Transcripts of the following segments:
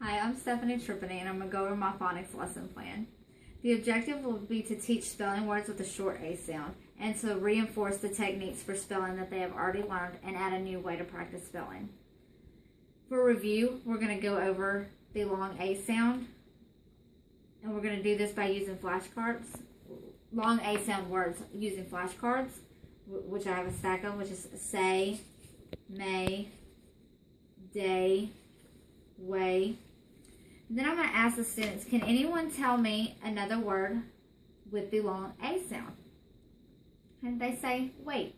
Hi, I'm Stephanie Trippany, and I'm going to go over my phonics lesson plan. The objective will be to teach spelling words with a short A sound, and to reinforce the techniques for spelling that they have already learned and add a new way to practice spelling. For review, we're going to go over the long A sound, and we're going to do this by using flashcards. Long A sound words using flashcards, which I have a stack of, which is say, may, day, way. And then I'm going to ask the students, can anyone tell me another word with the long A sound? And they say, wait.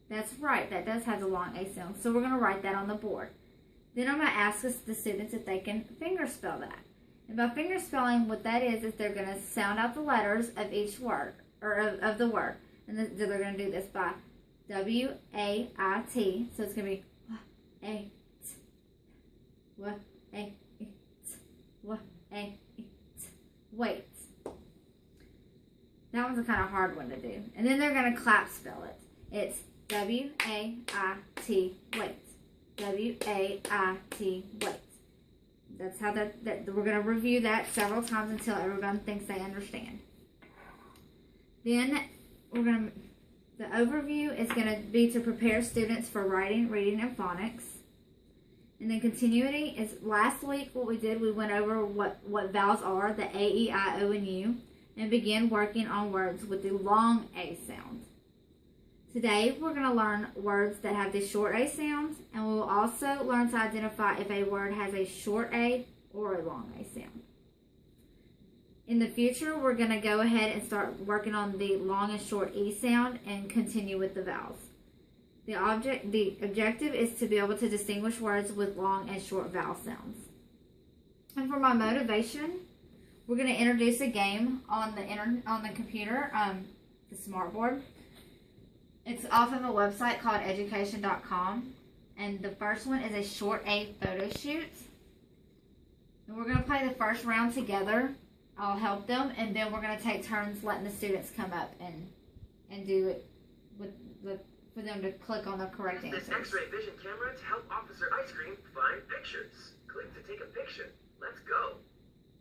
That's right, that does have the long A sound. So we're going to write that on the board. Then I'm going to ask the students if they can finger spell that. And by finger spelling, what that is they're going to sound out the letters of each word, or of the word. And they're going to do this by W-A-I-T. So it's going to be W-A-T, W-A-T, W-A-T, wait. That one's a kind of hard one to do. And then they're going to clap spell it. It's W-A-I-T, wait. W-A-I-T, wait. That's how that we're going to review that several times until everyone thinks they understand. Then the overview is going to be to prepare students for writing, reading, and phonics. And then continuity is last week what we did, we went over what vowels are, the A, E, I, O, and U, and began working on words with the long A sound. Today we're going to learn words that have the short A sounds, and we will also learn to identify if a word has a short A or a long A sound. In the future, we're going to go ahead and start working on the long and short E sound and continue with the vowels. The objective is to be able to distinguish words with long and short vowel sounds. And for my motivation, we're going to introduce a game on the computer, the smartboard. It's off of a website called education.com, and the first one is a short A photo shoot. And we're going to play the first round together. I'll help them, and then we're going to take turns letting the students come up and do it for them to click on the correct answers. This X-ray vision camera to help Officer Ice Cream find pictures. Click to take a picture. Let's go.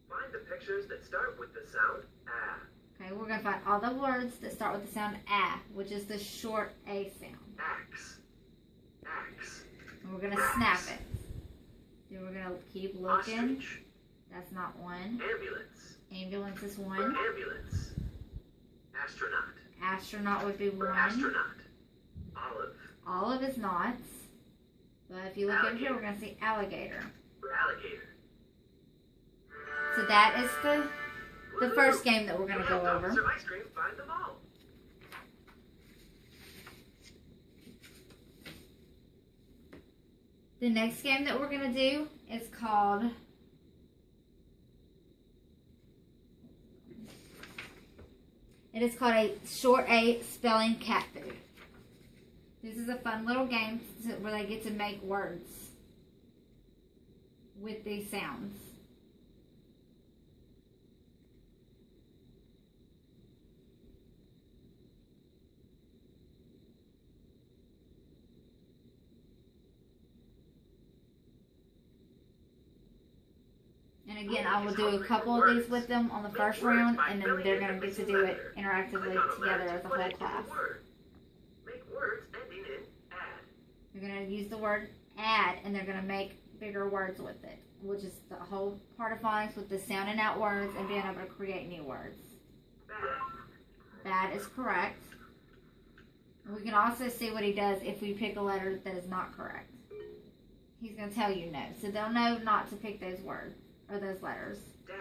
Find the pictures that start with the sound ah. Okay, we're going to find all the words that start with the sound ah, which is the short A sound. Axe. Axe. And we're going to snap it. Then we're going to keep looking. Ostrich. That's not one. Ambulance. Ambulance is Or one. ambulance. Astronaut. Astronaut would be Or one. astronaut. Olive. Olive is not. But if you look over here, we're going to see alligator. Or alligator. So that is the first game that we're going to go over. Officer Ice Cream find them all. The next game that we're going to do is called a short A spelling cat food. This is a fun little game where they get to make words with these sounds. And again, I will do a couple of these with them on the first round, and then they're going to get to do it interactively together as a whole class. Make words ending in add. They're going to use the word add, and they're going to make bigger words with it, which is the whole part of phonics, with the sounding out words and being able to create new words. Bad is correct. And we can also see what he does if we pick a letter that is not correct. He's going to tell you no. So they'll know not to pick those words. Or those letters. Dad.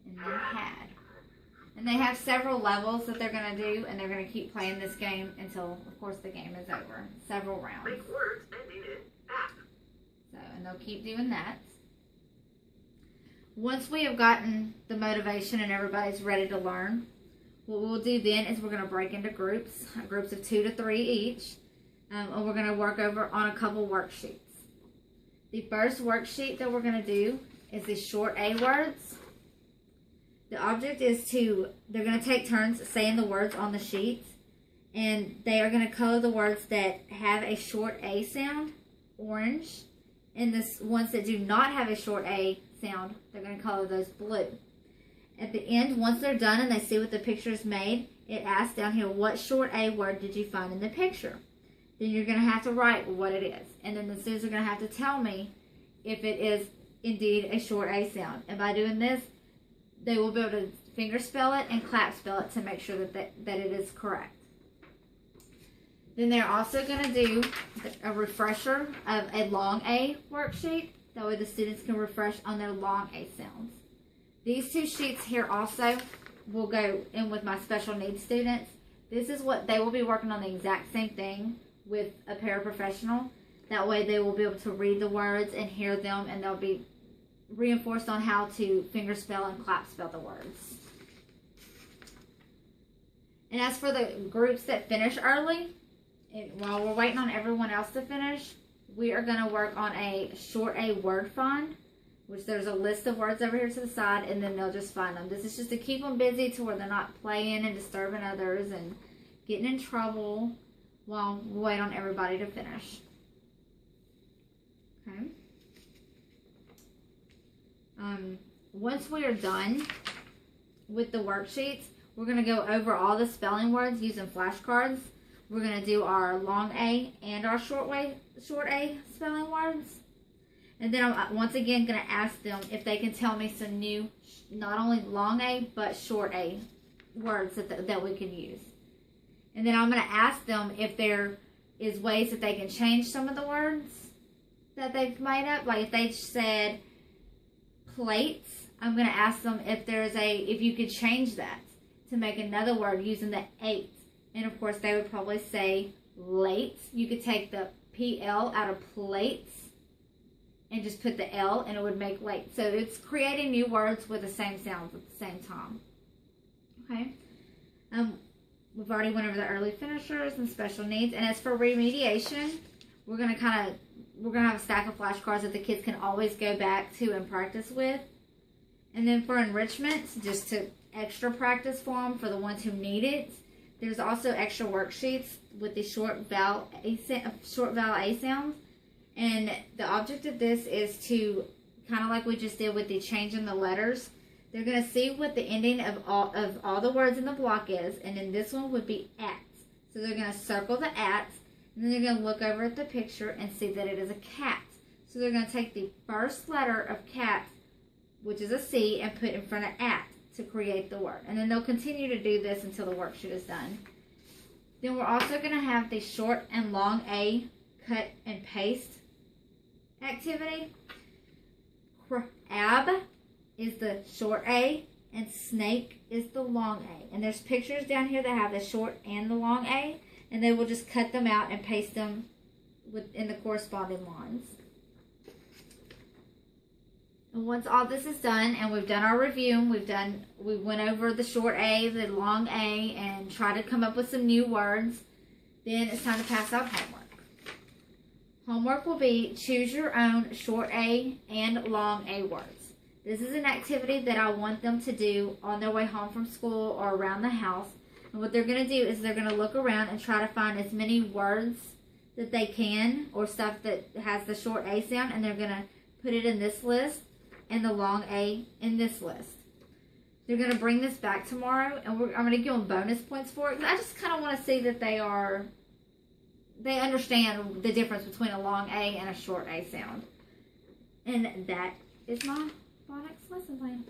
And then had. And they have several levels that they're going to do, and they're going to keep playing this game until, of course, the game is over. Several rounds. Make words ending in app. So, and they'll keep doing that. Once we have gotten the motivation and everybody's ready to learn, what we'll do then is we're going to break into groups of 2 to 3 each. And we're going to work over on a couple worksheets. The first worksheet that we're going to do is the short A words. The object is they're going to take turns saying the words on the sheet, And they are going to color the words that have a short A sound orange. And the ones that do not have a short A sound, they're going to color those blue. At the end, once they're done and they see what the picture is made, it asks down here, what short A word did you find in the picture? Then you're going to have to write what it is. And then the students are going to have to tell me if it is indeed a short A sound. And by doing this, they will be able to finger spell it and clap spell it to make sure that it is correct. Then they're also going to do a refresher of a long A worksheet. That way the students can refresh on their long A sounds. These two sheets here also will go in with my special needs students. This is what they will be working on, the exact same thing with a paraprofessional. That way they will be able to read the words and hear them, and they'll be reinforced on how to finger spell and clap spell the words. And as for the groups that finish early, while we're waiting on everyone else to finish, we are going to work on a short A word find, which there's a list of words over here to the side, and then they'll just find them. This is just to keep them busy to where they're not playing and disturbing others and getting in trouble while we wait on everybody to finish. Okay. Once we are done with the worksheets, we're going to go over all the spelling words using flashcards. We're going to do our long A and our short A spelling words. And then I'm once again going to ask them if they can tell me some new, not only long A, but short A words that we can use. And then I'm going to ask them if there is ways that they can change some of the words that they've made up. Like if they said plates, I'm going to ask them if you could change that to make another word using the 8. And of course they would probably say late. You could take the PL out of plates and just put the L and it would make late. So it's creating new words with the same sounds at the same time. Okay. We've already went over the early finishers and special needs. And as for remediation, we're gonna have a stack of flashcards that the kids can always go back to and practice with. And then for enrichment, just to extra practice for them, for the ones who need it, there's also extra worksheets with the short vowel A sounds. And the object of this is to, kind of like we just did with the change in the letters, they're going to see what the ending of all the words in the block is. And then this one would be at. So they're going to circle the at. And then they're going to look over at the picture and see that it is a cat. So they're going to take the first letter of cat, which is a C, and put in front of at to create the word. And then they'll continue to do this until the worksheet is done. Then we're also going to have the short and long A cut and paste activity. Crab is the short A and snake is the long A. And there's pictures down here that have the short and the long A, and they will just cut them out and paste them in the corresponding lines. And once all this is done and we've done our review, we went over the short A, the long A, and tried to come up with some new words, then it's time to pass out homework. Homework will be choose your own short A and long A words. This is an activity that I want them to do on their way home from school or around the house. And what they're going to do is they're going to look around and try to find as many words that they can, or stuff that has the short A sound, and they're going to put it in this list and the long A in this list. They're going to bring this back tomorrow, and I'm going to give them bonus points for it. I just kind of want to see that they understand the difference between a long A and a short A sound. And that is my phonics lesson plan.